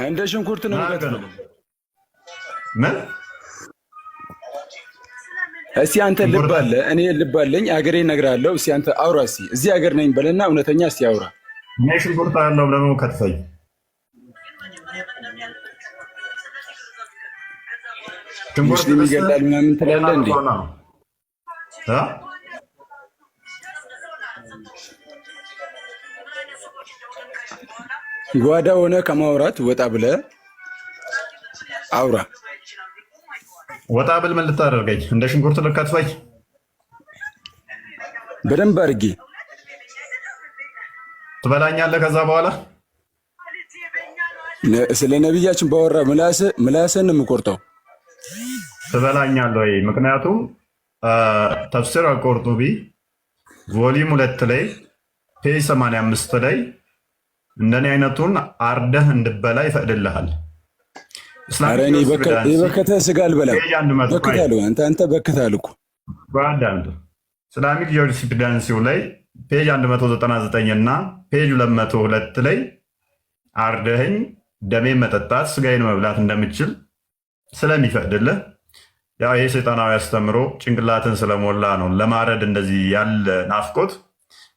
እንደ ሽንኩርት ነው የምከትፈው። ምን እስቲ አንተ ልብ አለ፣ እኔ ልብ አለኝ፣ አገሬ እነግርሃለሁ። እስቲ አንተ አውራ፣ እስቲ እዚህ ሀገር ነኝ በለና እውነተኛ እስቲ አውራ። እኔ ሽንኩርት ያለው ደግሞ ከትፈኝ ሙስሊም ይገላል ምናምን ትላለህ እንዴ? ጓዳ ሆነ ከማውራት ወጣ ብለህ አውራ። ወጣ ብል ምን ልታደርገኝ? እንደ ሽንኩርት ልከትፈኝ? በደንብ አድርጌ ትበላኛለህ። ከዛ በኋላ ስለ ነቢያችን ባወራ ምላስን ነው የምቆርጠው። ትበላኛለህ ወይ? ምክንያቱም ተፍሲር አልቁርጡቢ ቮሊዩም 2 ላይ ፔጅ 85 ላይ እንደኔ አይነቱን አርደህ እንድበላ ይፈቅድልሃል። እኔ የበከተ ስጋ አልበላም። በክታለሁ። አንተ በክታለህ እኮ በአንዳንድ ኢስላሚክ ጁሪስፕሩደንሲው ላይ ፔጅ 199 እና ፔጅ 202 ላይ አርደህኝ ደሜን መጠጣት ስጋዬን መብላት እንደምችል ስለሚፈቅድልህ ያው ይሄ ሰይጣናዊ አስተምሮ ጭንቅላትን ስለሞላ ነው ለማረድ እንደዚህ ያለ ናፍቆት።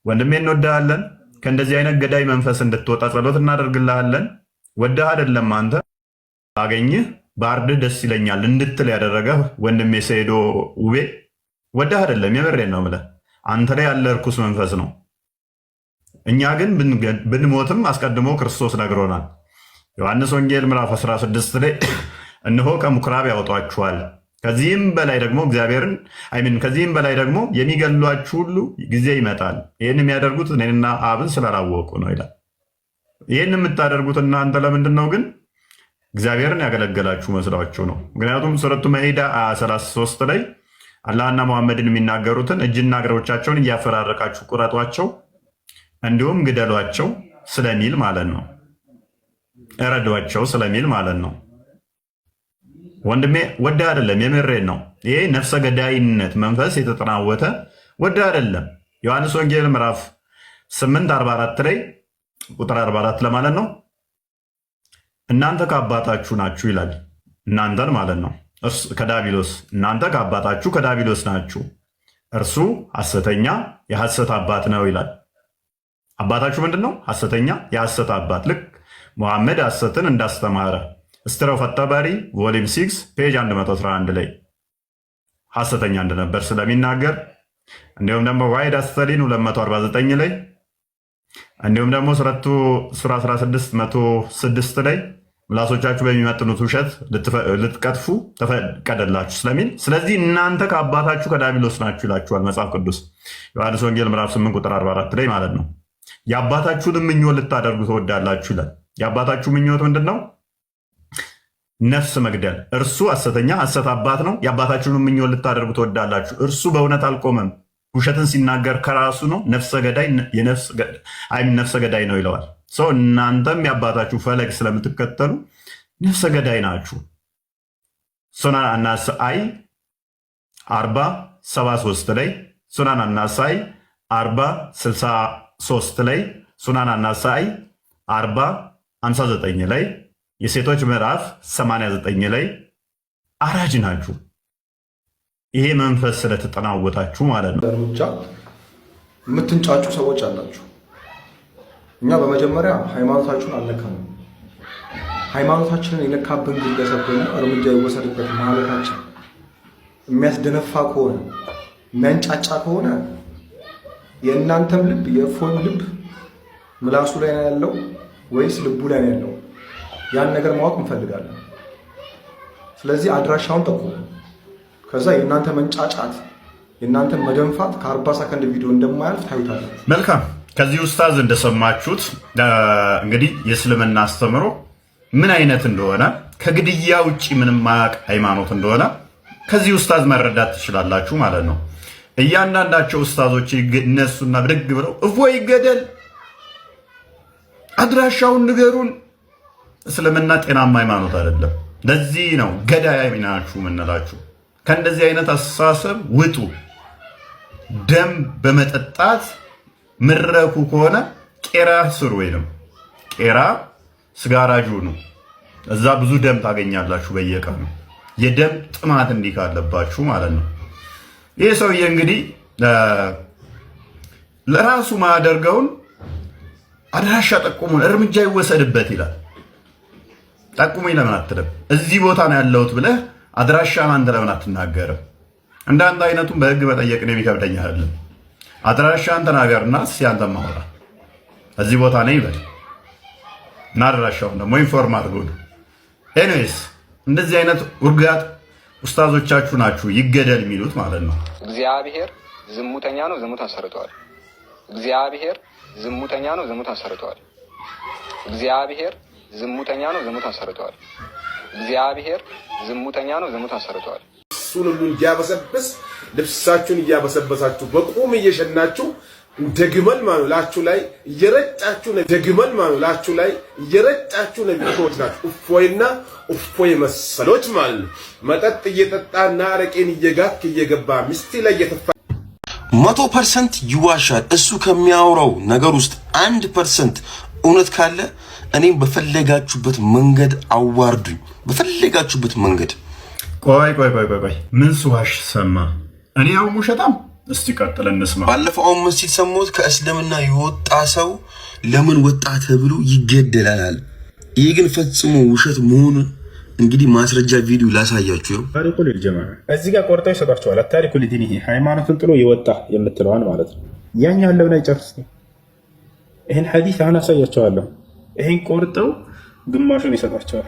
ወንድሜ እንወድሃለን። ከእንደዚህ አይነት ገዳይ መንፈስ እንድትወጣ ጸሎት እናደርግልሃለን። ወደህ አይደለም አንተ አገኝህ ባርድህ ደስ ይለኛል እንድትል ያደረገ ወንድሜ ሰይዶ ውቤ ወደህ አይደለም፣ የምሬን ነው የምልህ። አንተ ላይ ያለ እርኩስ መንፈስ ነው። እኛ ግን ብንሞትም አስቀድሞ ክርስቶስ ነግሮናል። ዮሐንስ ወንጌል ምዕራፍ 16 ላይ እነሆ ከምኩራብ ያወጧችኋል፣ ከዚህም በላይ ደግሞ ከዚህም በላይ ደግሞ የሚገሏችሁ ሁሉ ጊዜ ይመጣል። ይህን የሚያደርጉት እኔንና አብን ስላላወቁ ነው ይላል። ይህን የምታደርጉት እናንተ ለምንድን ነው ግን? እግዚአብሔርን ያገለገላችሁ መስሏችሁ ነው። ምክንያቱም ሱረቱ መኢዳ 33 ላይ አላህና መሐመድን የሚናገሩትን እጅና እግሮቻቸውን እያፈራረቃችሁ ቁረጧቸው፣ እንዲሁም ግደሏቸው ስለሚል ማለት ነው። እረዷቸው ስለሚል ማለት ነው። ወንድሜ ወደ አይደለም፣ የምሬን ነው። ይሄ ነፍሰ ገዳይነት መንፈስ የተጠናወተ ወደ አይደለም። ዮሐንስ ወንጌል ምዕራፍ 8:44 ላይ ቁጥር 44 ለማለት ነው እናንተ ከአባታችሁ ናችሁ ይላል። እናንተን ማለት ነው ከዳቢሎስ እናንተ ከአባታችሁ ከዳቢሎስ ናችሁ፣ እርሱ ሐሰተኛ የሐሰት አባት ነው ይላል። አባታችሁ ምንድን ነው? ሐሰተኛ የሐሰት አባት። ልክ ሙሐመድ ሐሰትን እንዳስተማረ ስትረው ፈጠበሪ ቮሊም 6 ፔጅ 111 ላይ ሐሰተኛ እንደነበር ስለሚናገር፣ እንዲሁም ደግሞ ዋይድ አስተሊን 249 ላይ እንዲሁም ደግሞ ሱራ 16:106 ላይ ምላሶቻችሁ በሚመጥኑት ውሸት ልትቀጥፉ ተፈቀደላችሁ ስለሚል፣ ስለዚህ እናንተ ከአባታችሁ ከዳቢሎስ ናችሁ ይላችኋል መጽሐፍ ቅዱስ ዮሐንስ ወንጌል ምዕራፍ 8 ቁጥር 44 ላይ ማለት ነው። የአባታችሁን ምኞት ልታደርጉ ትወዳላችሁ ይላል። የአባታችሁ ምኞት ምንድን ነው? ነፍስ መግደል። እርሱ ሐሰተኛ ሐሰት አባት ነው። የአባታችሁን ምኞት ልታደርጉ ትወዳላችሁ። እርሱ በእውነት አልቆመም፣ ውሸትን ሲናገር ከራሱ ነው። ነፍሰ ገዳይ ነው ይለዋል። ሰው እናንተም የአባታችሁ ፈለግ ስለምትከተሉ ነፍሰ ገዳይ ናችሁ። ሱናን አናሳኢ 40:73 ላይ፣ ሱናን አናሳኢ 40:63 ላይ፣ ሱናን አናሳኢ 40:59 ላይ፣ የሴቶች ምዕራፍ 89 ላይ አራጅ ናችሁ። ይሄ መንፈስ ስለተጠናወታችሁ ማለት ነው። እርምጃ የምትንጫጩ ሰዎች አላችሁ። እኛ በመጀመሪያ ሃይማኖታችሁን አልነካንም። ሃይማኖታችንን የነካብን ግለሰብ ደግሞ እርምጃ ይወሰድበት ማለታችን የሚያስደነፋ ከሆነ የሚያንጫጫ ከሆነ የእናንተም ልብ የእፎይም ልብ ምላሱ ላይ ነው ያለው ወይስ ልቡ ላይ ነው ያለው? ያን ነገር ማወቅ እንፈልጋለን። ስለዚህ አድራሻውን ጠቁሙ። ከዛ የእናንተ መንጫጫት የእናንተ መደንፋት ከ40 ሰከንድ ቪዲዮ እንደማያልፍ ታዩታላችሁ። መልካም። ከዚህ ኡስታዝ እንደሰማችሁት እንግዲህ የእስልምና አስተምሮ ምን አይነት እንደሆነ ከግድያ ውጭ ምንም ማያውቅ ሃይማኖት እንደሆነ ከዚህ ኡስታዝ መረዳት ትችላላችሁ ማለት ነው። እያንዳንዳቸው ኡስታዞች እነሱና ብድግ ብለው እፎይ ይገደል፣ አድራሻውን ንገሩን። እስልምና ጤናማ ሃይማኖት አይደለም። ለዚህ ነው ገዳይ ናችሁ የምንላችሁ። ከእንደዚህ አይነት አስተሳሰብ ውጡ። ደም በመጠጣት ምረኩ ከሆነ ቄራ ስሩ፣ ወይንም ቄራ ስጋራጁ ነው። እዛ ብዙ ደም ታገኛላችሁ በየቀኑ የደም ጥማት እንዲህ ካለባችሁ ማለት ነው። ይህ ሰውዬ እንግዲህ ለራሱ ማያደርገውን አድራሻ ጠቁሙን እርምጃ ይወሰድበት ይላል። ጠቁሙኝ ለምን አትልም? እዚህ ቦታ ነው ያለሁት ብለህ አድራሻህን አንተ ለምን አትናገርም? እንዳንተ አይነቱን በህግ መጠየቅ ነው የሚከብደኝ አይደለም። አድራሻህን ተናገርና እስኪ አንተም አውራ እዚህ ቦታ ነኝ በል እና አድራሻውን ደግሞ ኢንፎርም አድርጎ ነው። ኤኒዌይስ እንደዚህ አይነት ውርጋጥ ኡስታዞቻችሁ ናችሁ ይገደል የሚሉት ማለት ነው። እግዚአብሔር ዝሙተኛ ነው፣ ዝሙት አሰርተዋል። እግዚአብሔር ዝሙተኛ ነው፣ ዝሙት አሰርተዋል። እግዚአብሔር ዝሙተኛ ነው፣ ዝሙት አሰርተዋል። እግዚአብሔር ዝሙተኛ ነው፣ ዝሙት አሰርተዋል። እሱን ሁሉ እንዲያበሰብስ ልብሳችሁን እያበሰበሳችሁ በቁም እየሸናችሁ እንደ ግመል ማኑላችሁ ላይ እየረጫችሁ ነው። ደግመል ማኑላችሁ ላይ እየረጫችሁ ነው። ቢሆት ናችሁ እፎይና እፎይ መሰሎች ማለት ነው። መጠጥ እየጠጣና አረቄን እየጋክ እየገባ ሚስቲ ላይ እየተፋ 100% ይዋሻል። እሱ ከሚያወራው ነገር ውስጥ 1% እውነት ካለ እኔም በፈለጋችሁበት መንገድ አዋርዱኝ፣ በፈለጋችሁበት መንገድ። ቆይ ምን ስዋሽ ሰማ? እኔ ያው ውሸታም። እስቲ ቀጥል እንስማ። ባለፈው መስጂድ ሰሞት ከእስልምና የወጣ ሰው ለምን ወጣ ተብሎ ይገደላል። ይህ ግን ፈጽሞ ውሸት መሆኑን እንግዲህ ማስረጃ ቪዲዮ ላሳያችሁ። ታሪኩ ለልጀማ እዚህ ጋር ቆርጠው ይሰጣቸዋል። ታሪኩ ለዲኒ ሃይማኖትን ጥሎ የወጣ የምትለዋን ማለት ነው። ያኛው ለምን አይጨርስ? ይሄን ሐዲስ አሁን አሳያቸዋለሁ። ይሄን ቆርጠው ግማሹን ይሰጣቸዋል።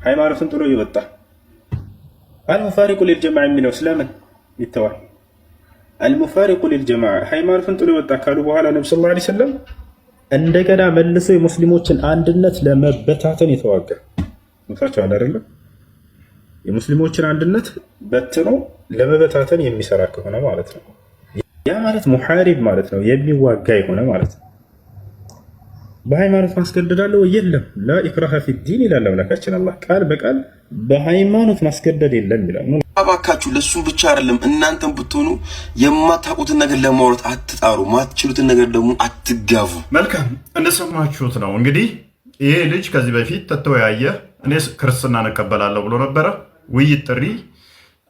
ሃይማኖትን ጥሎ የወጣ አልሙፋሪቁ ለልጀማ የሚለው ስለምን ይተዋል? አልሙፋሪቁ ለልጀማ ሃይማኖትን ጥሎ የወጣ ካሉ በኋላ ነብዩ ሰለላሁ ዐለይሂ ወሰለም እንደገና መልሶ የሙስሊሞችን አንድነት ለመበታተን የተዋጋ ምሳቸው አይደለም። የሙስሊሞችን አንድነት በትኖ ለመበታተን የሚሰራ ከሆነ ማለት ነው። ያ ማለት ሙሐሪብ ማለት ነው፣ የሚዋጋ የሆነ ማለት ነው። በሃይማኖት ማስገደዳለው የለም። ላ ኢክራሃ ፊዲን ይላል አምላካችን አላህ ቃል በቃል በሃይማኖት ማስገደድ የለም ይላል። አባካችሁ ለሱም ብቻ አይደለም እናንተም ብትሆኑ የማታውቁትን ነገር ለማውራት አትጣሩ፣ ማትችሉትን ነገር ደግሞ አትጋፉ። መልካም እንደሰማችሁት ነው እንግዲህ ይሄ ልጅ ከዚህ በፊት ተተወያየ። እኔ ክርስትና እንቀበላለሁ ብሎ ነበረ። ውይይት ጥሪ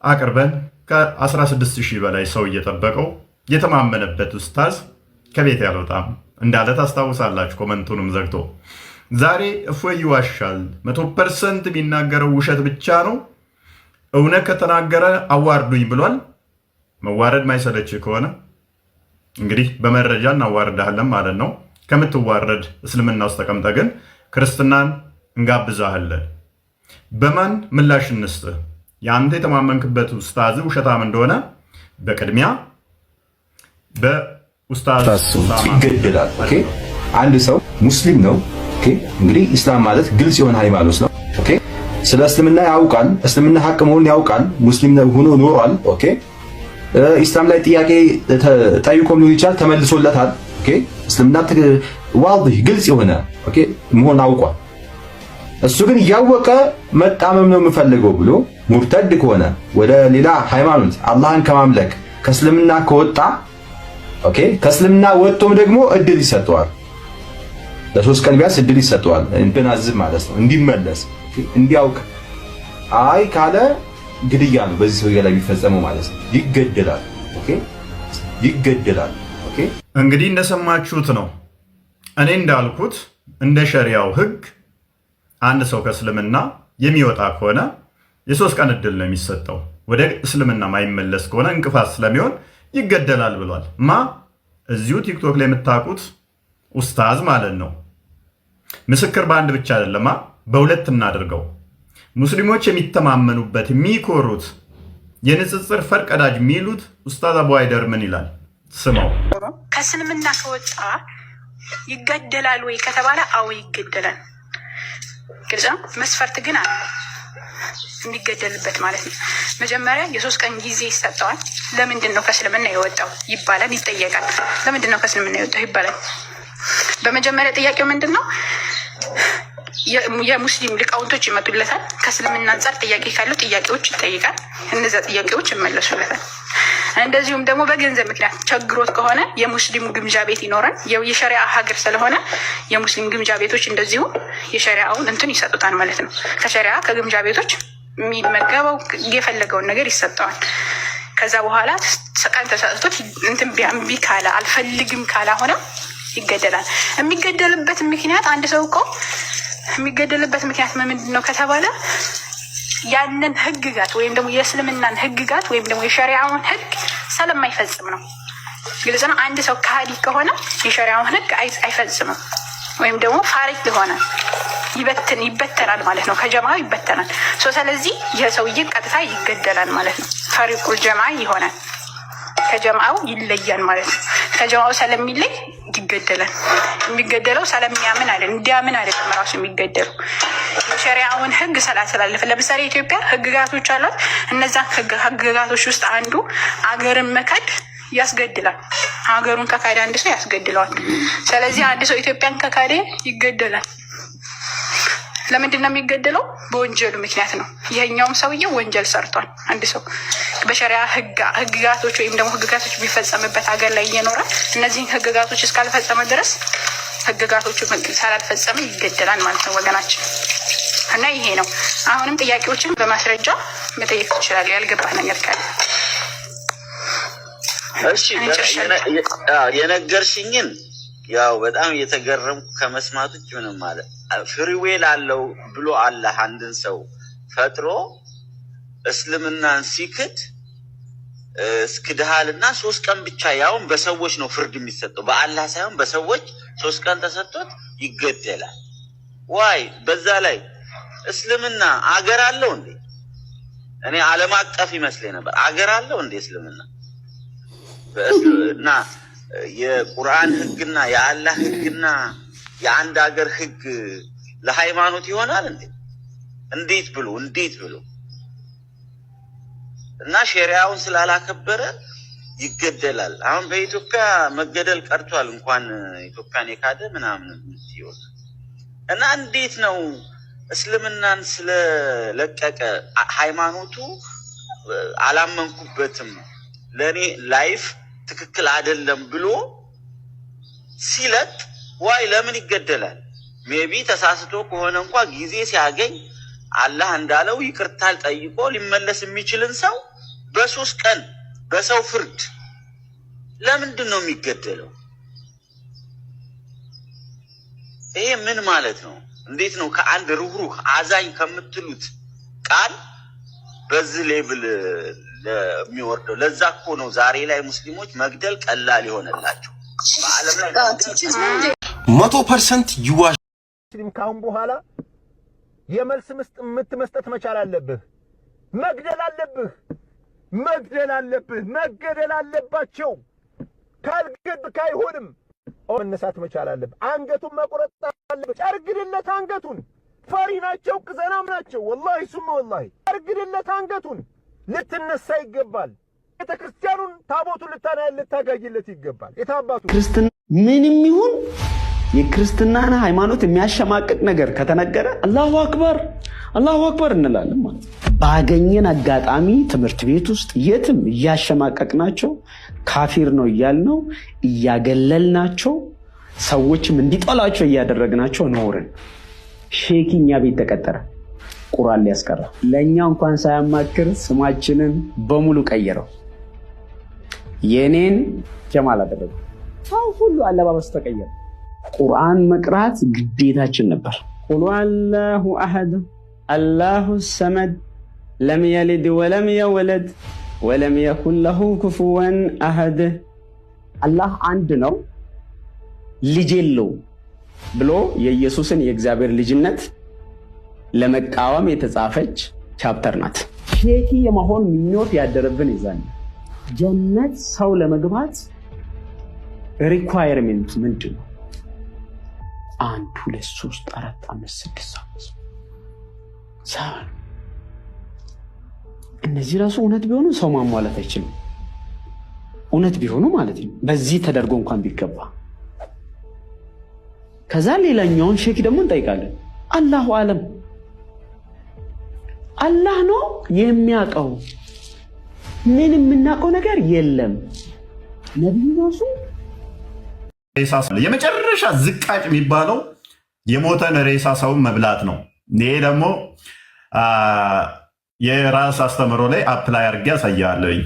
አቅርበን ከ16000 በላይ ሰው እየጠበቀው የተማመነበት ኡስታዝ ከቤት ያልወጣም እንዳለ ታስታውሳላችሁ። ኮመንቱንም ዘግቶ ዛሬ እፎይ ይዋሻል፣ 100% የሚናገረው ውሸት ብቻ ነው፣ እውነት ከተናገረ አዋርዱኝ ብሏል። መዋረድ ማይሰለች ከሆነ እንግዲህ በመረጃ እናዋርዳለን ማለት ነው። ከምትዋረድ እስልምና ውስጥ ተቀምጠ ግን ክርስትናን እንጋብዛለን። በማን ምላሽ እንስጥ? የአንተ የተማመንክበት ኡስታዝ ውሸታም እንደሆነ በቅድሚያ በኡስታዝ ይገደላል። ኦኬ አንድ ሰው ሙስሊም ነው። ኦኬ እንግዲህ ኢስላም ማለት ግልጽ የሆነ ሃይማኖት ነው። ኦኬ ስለ እስልምና ያውቃል፣ እስልምና ሐቅ መሆኑን ያውቃል፣ ሙስሊም ሆኖ ኖሯል። ኦኬ ኢስላም ላይ ጥያቄ ጠይቆም ሊሆን ይችላል፣ ተመልሶለታል። ኦኬ እስልምና ዋضح ግልጽ የሆነ ኦኬ መሆን አውቋል። እሱ ግን እያወቀ መጣመም ነው የምፈልገው ብሎ ሙርተድ ከሆነ ወደ ሌላ ሃይማኖት አላህን ከማምለክ ከእስልምና ከወጣ ኦኬ ከእስልምና ወጥቶም ደግሞ እድል ይሰጠዋል። ለ3 ቀን ቢያንስ እድል ይሰጠዋል እንድናዝብ ማለት ነው፣ እንዲመለስ እንዲያውቅ። አይ ካለ ግድያ ነው በዚህ ሰው ላይ የሚፈጸመው ማለት ነው። ይገደላል። ኦኬ ይገደላል። ኦኬ እንግዲህ እንደሰማችሁት ነው። እኔ እንዳልኩት እንደ ሸሪያው ህግ አንድ ሰው ከእስልምና የሚወጣ ከሆነ የ3 ቀን እድል ነው የሚሰጠው። ወደ እስልምና ማይመለስ ከሆነ እንቅፋት ስለሚሆን ይገደላል ብሏል። እዚሁ ቲክቶክ ላይ የምታውቁት ኡስታዝ ማለት ነው። ምስክር በአንድ ብቻ አይደለም፣ በሁለት እናድርገው። ሙስሊሞች የሚተማመኑበት የሚኮሩት የንጽጽር ፈርቀዳጅ የሚሉት ኡስታዝ አቡ አይደር ምን ይላል? ስማው። ከእስልምና ከወጣ ይገደላል ወይ ከተባለ አዎ ይገደላል። ግልጽ ነው። መስፈርት ግን አለ የሚገደልበት ማለት ነው። መጀመሪያ የ3 ቀን ጊዜ ይሰጠዋል። ለምንድን ነው ከእስልምና የወጣው ይባላል፣ ይጠየቃል። ለምንድን ነው ከእስልምና የወጣው ይባላል። በመጀመሪያ ጥያቄው ምንድን ነው? የሙስሊም ሊቃውንቶች ይመጡለታል። ከእስልምና አንጻር ጥያቄ ካለው ጥያቄዎች ይጠይቃል። እነዚያ ጥያቄዎች ይመለሱለታል። እንደዚሁም ደግሞ በገንዘብ ምክንያት ቸግሮት ከሆነ የሙስሊሙ ግምጃ ቤት ይኖራል። የሸሪዓ ሀገር ስለሆነ የሙስሊም ግምጃ ቤቶች እንደዚሁ የሸሪዓውን እንትን ይሰጡታል ማለት ነው። ከሸሪዓ ከግምጃ ቤቶች የሚመገበው የፈለገውን ነገር ይሰጠዋል። ከዛ በኋላ ቀን ተሰጥቶት እንትን ቢያምቢ ካለ አልፈልግም ካለ ሆነ ይገደላል። የሚገደልበት ምክንያት አንድ ሰው እኮ የሚገደልበት ምክንያት ምንድን ነው ከተባለ ያንን ህግጋት ወይም ደግሞ የእስልምናን ህግጋት ወይም ደግሞ የሸሪዓውን ህግ ስለማይፈጽም ነው። ግልጽ ነው። አንድ ሰው ከሃዲ ከሆነ የሸሪዓውን ህግ አይፈጽምም ወይም ደግሞ ፋሪቅ ሆነ ይበተናል ማለት ነው። ከጀማው ይበተናል። ስለዚህ የሰውዬ ቀጥታ ይገደላል ማለት ነው። ፈሪቁል ጀማ ይሆናል። ከጀማው ይለያል ማለት ነው። ከጀማው ስለሚለይ ይገደላል። የሚገደለው ስለሚያምን አይደል፣ እንዲያምን አይደለም ራሱ የሚገደለው የሸሪዓውን ህግ ስላስተላለፈ። ለምሳሌ ኢትዮጵያ ህግጋቶች አሏት። እነዛን ህግጋቶች ውስጥ አንዱ አገርን መካድ ያስገድላል። ሀገሩን ከካደ አንድ ሰው ያስገድለዋል። ስለዚህ አንድ ሰው ኢትዮጵያን ከካደ ይገደላል። ለምንድን ነው የሚገደለው? በወንጀሉ ምክንያት ነው። ይሄኛውም ሰውዬ ወንጀል ሰርቷል። አንድ ሰው በሸሪዓ ህግጋቶች ወይም ደግሞ ህግጋቶች የሚፈጸምበት ሀገር ላይ እየኖረ እነዚህን ህግጋቶች እስካልፈጸመ ድረስ ህግጋቶቹ ስላልፈጸመ ይገደላል ማለት ነው ወገናችን። እና ይሄ ነው። አሁንም ጥያቄዎችን በማስረጃ መጠየቅ ትችላለህ ያልገባህ ነገር ካለ። እሺ የነገርሽኝን ያው በጣም እየተገረምኩ ከመስማት ውጭ ምንም ማለት ፍሪዌል አለው ብሎ አላህ አንድን ሰው ፈጥሮ እስልምናን ሲክድ እስክድሃልና 3 ቀን ብቻ ያውን በሰዎች ነው ፍርድ የሚሰጠው በአላህ ሳይሆን በሰዎች 3 ቀን ተሰጥቶት ይገደላል። ዋይ በዛ ላይ እስልምና አገር አለው እንዴ? እኔ ዓለም አቀፍ ይመስለኝ ነበር። አገር አለው እንዴ እስልምና? እና የቁርአን ህግና የአላህ ህግና የአንድ ሀገር ህግ ለሃይማኖት ይሆናል እንዴ? እንዴት ብሎ እና ሸሪዓውን ስላላከበረ ይገደላል። አሁን በኢትዮጵያ መገደል ቀርቷል። እንኳን ኢትዮጵያን የካደ ምናምን ይወጣ እና እንዴት ነው እስልምናን ስለለቀቀ ሃይማኖቱ አላመንኩበትም ለኔ ላይፍ ትክክል አይደለም ብሎ ሲለቅ ዋይ ለምን ይገደላል? ሜቢ ተሳስቶ ከሆነ እንኳን ጊዜ ሲያገኝ አላህ እንዳለው ይቅርታል ጠይቆ ሊመለስ የሚችልን ሰው በ3 ቀን በሰው ፍርድ ለምንድን ነው የሚገደለው? ይሄ ምን ማለት ነው? እንዴት ነው ከአንድ ሩህሩህ አዛኝ ከምትሉት ቃል በዚህ ሌብል የሚወርደው? ለዛ እኮ ነው ዛሬ ላይ ሙስሊሞች መግደል ቀላል ይሆነላቸው። በአለም ላይ 100% ይዋሽ ሙስሊም ካሁን በኋላ የመልስ ምት መስጠት መቻል አለብህ። መግደል አለባቸው። ካልገድክ አይሆንም። መነሳት መቻል አለብህ። አንገቱን መቁረጥ አለብህ። ጨርግድለት አንገቱን። ፈሪ ናቸው፣ ቅዘናም ናቸው። ወላሂ ሱመ ወላሂ ጨርግድለት አንገቱን። ልትነሳ ይገባል። ቤተክርስቲያኑን ታቦቱን ልታጋይለት ይገባል። የታባቱ ክርስትና ምንም ይሁን የክርስትናን ሃይማኖት የሚያሸማቅቅ ነገር ከተነገረ አላሁ አክበር እንላለን ማለት ነው። ባገኘን አጋጣሚ ትምህርት ቤት ውስጥ የትም እያሸማቀቅናቸው ካፊር ነው እያልነው እያገለልናቸው ሰዎችም እንዲጠላቸው እያደረግናቸው ኖርን። ሼኪ እኛ ቤት ተቀጠረ ቁርአን ሊያስቀራ ለእኛ እንኳን ሳያማክር ስማችንን በሙሉ ቀየረው። የኔን ጀማል አደረገው። ሰው ሁሉ አለባበስ ተቀየረ። ቁርአን መቅራት ግዴታችን ነበር። ቁል አላሁ አሐድ አላሁ ሰመድ ለም የሊድ ወለም የወለድ ወለም የኩን ለሁ ኩፉወን አሐድ። አላህ አንድ ነው ልጅ የለውም ብሎ የኢየሱስን የእግዚአብሔር ልጅነት ለመቃወም የተጻፈች ቻፕተር ናት። ሼኪ የመሆን ምኞት ያደረብን ይዛል። ጀነት ሰው ለመግባት ሪኳየርመንት ምንድን ነው? 1 2 3 4 5 6 7 እነዚህ ራሱ እውነት ቢሆኑ ሰው ማሟላት አይችልም። እውነት ቢሆኑ ማለት ነው። በዚህ ተደርጎ እንኳን ቢገባ ከዛ ሌላኛውን ሼክ ደግሞ እንጠይቃለን። አላሁ አለም አላህ ነው የሚያውቀው። ምን የምናውቀው ነገር የለም። ነብዩ ራሱ የመጨረሻ ዝቃጭ የሚባለው የሞተን ሬሳ ሰውን መብላት ነው። ይሄ ደግሞ የራስ አስተምሮ ላይ አፕላይ አድርጌ ያሳያለኝ።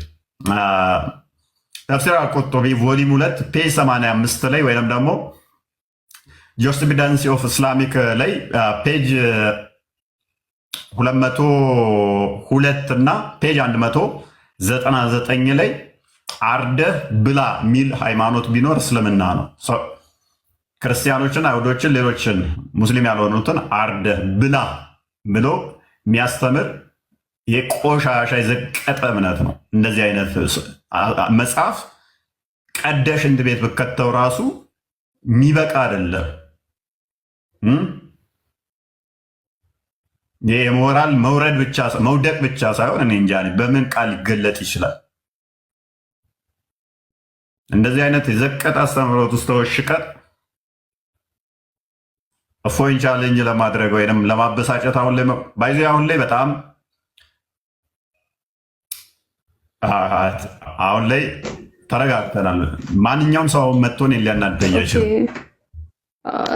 ተፍሲር አልቁርጡቢ ቮሊም 2 ፔጅ 85 ላይ ወይም ደግሞ ጁሪስፕሩደንስ ኦፍ ኢስላሚክ ላይ ፔጅ 202 እና ፔጅ 199 ላይ አርደህ ብላ የሚል ሃይማኖት ቢኖር እስልምና ነው። ክርስቲያኖችን፣ አይሁዶችን፣ ሌሎችን ሙስሊም ያልሆኑትን አርደህ ብላ ብሎ የሚያስተምር የቆሻሻ የዘቀጠ እምነት ነው። እንደዚህ አይነት መጽሐፍ ቀደሽ እንድ ቤት ብከተው ራሱ የሚበቃ አይደለም። የሞራል መውደቅ ብቻ ሳይሆን እኔ እንጃ በምን ቃል ሊገለጥ ይችላል? እንደዚህ አይነት የዘቀጠ አስተምህሮት ውስጥ ተወሽቀን እፎይን ቻሌንጅ ለማድረግ ወይም ለማበሳጨት አሁን ላይ በጣም አሁን ላይ ተረጋግተናል። ማንኛውም ሰው መጥቶን ሊያናደኝ አይችልም።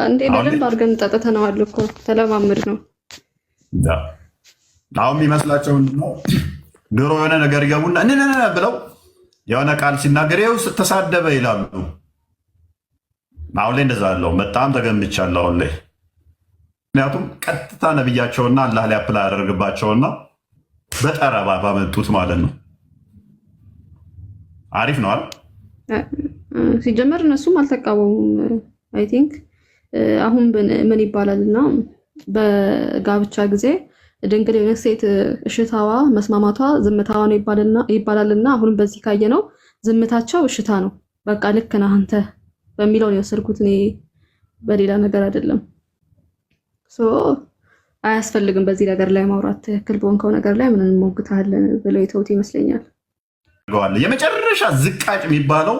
እንዴ በደንብ አድርገን ጠጥተነዋል እኮ ተለማምድ ነው። አሁን የሚመስላቸው ምንድነው? ድሮ የሆነ ነገር ይገቡና እንነነ ብለው የሆነ ቃል ሲናገር ይኸው ተሳደበ ይላሉ። አሁን ላይ እንደዛ አለው። በጣም ተገምቻለሁ አሁን ላይ። ምክንያቱም ቀጥታ ነብያቸውና አላህ ላይ አፕላይ ያደርግባቸውና በጠረባ ባመጡት ማለት ነው። አሪፍ ነው አይደል? ሲጀመር እነሱም አልተቃወሙም። አይ ቲንክ አሁን ምን ይባላልና በጋብቻ ጊዜ ድንግል የሆነ ሴት እሽታዋ መስማማቷ ዝምታዋ ነው ይባላልና አሁንም በዚህ ካየ ነው ዝምታቸው እሽታ ነው። በቃ ልክ ነህ አንተ በሚለው ነው የወሰድኩት እኔ፣ በሌላ ነገር አይደለም። አያስፈልግም በዚህ ነገር ላይ ማውራት። ትክክል በሆንከው ነገር ላይ ምን እንሞግታለን ብለው የተውት ይመስለኛል። የመጨረሻ ዝቃጭ የሚባለው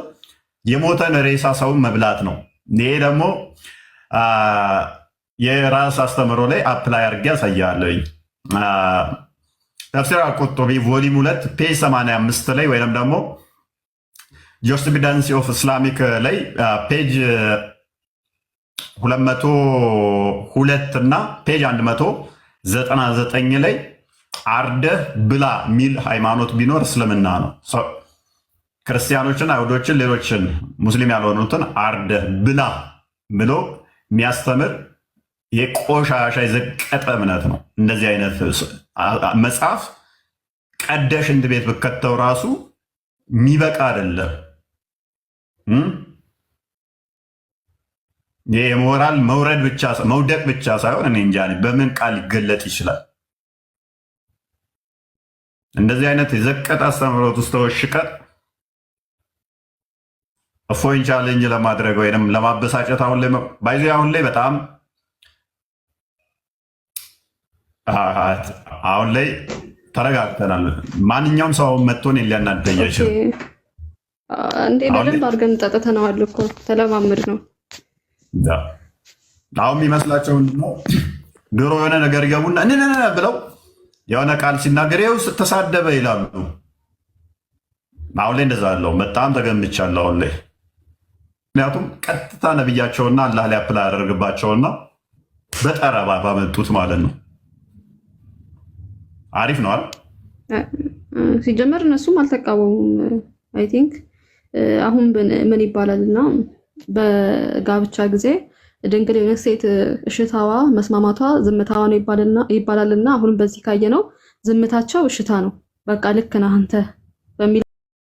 የሞተን ሬሳ ሰውን መብላት ነው። ይሄ ደግሞ የራስ አስተምሮ ላይ አፕላይ አድርጌ ያሳያለኝ። ተፍሲር አልቁርጡቢ ቮሊም 2 ፔጅ 85 ላይ ወይም ደግሞ ጁሪስፕሩደንስ ኦፍ ኢስላሚክ ላይ ፔጅ 202 እና ፔጅ 199 ላይ አርደህ ብላ የሚል ሃይማኖት ቢኖር እስልምና ነው። ክርስቲያኖችን፣ አይሁዶችን፣ ሌሎችን ሙስሊም ያልሆኑትን አርደህ ብላ ብሎ የሚያስተምር የቆሻሻ የዘቀጠ እምነት ነው። እንደዚህ አይነት መጽሐፍ ቀደሽ እንድ ቤት ብከተው ራሱ የሚበቃ አይደለም። የሞራል መውደቅ ብቻ ሳይሆን እኔ እንጃ በምን ቃል ሊገለጥ ይችላል? እንደዚህ አይነት የዘቀጠ አስተምህሮት ውስጥ ተወሽቀን እፎይን ቻሌንጅ ለማድረግ ወይም ለማበሳጨት አሁን ላይ በጣም አሁን ላይ ተረጋግተናል። ማንኛውም ሰው መጥቶን ሊያናደኝ አይችልም። እንዴ በደንብ አድርገን ጠጥተነዋል እኮ ተለማምድ ነው። አሁን የሚመስላቸው ምንድነው? ድሮ የሆነ ነገር ይገቡና እንነነ ብለው የሆነ ቃል ሲናገር ይኸው ተሳደበ ይላሉ። አሁን ላይ እንደዛ አለው። በጣም ተገምቻለሁ አሁን ላይ። ምክንያቱም ቀጥታ ነብያቸውና አላህ ላይ አፕላይ ያደርግባቸውና በጠረባ ባመጡት ማለት ነው። አሪፍ ነው አይደል? ሲጀመር እነሱም አልተቃወሙም። አይ ቲንክ አሁን ምን ይባላልና በጋብቻ ጊዜ ድንግል የሆነ ሴት እሽታዋ መስማማቷ ዝምታዋ ነው ይባላልና አሁንም በዚህ ካየ ነው ዝምታቸው እሽታ ነው። በቃ ልክ ነህ አንተ በሚል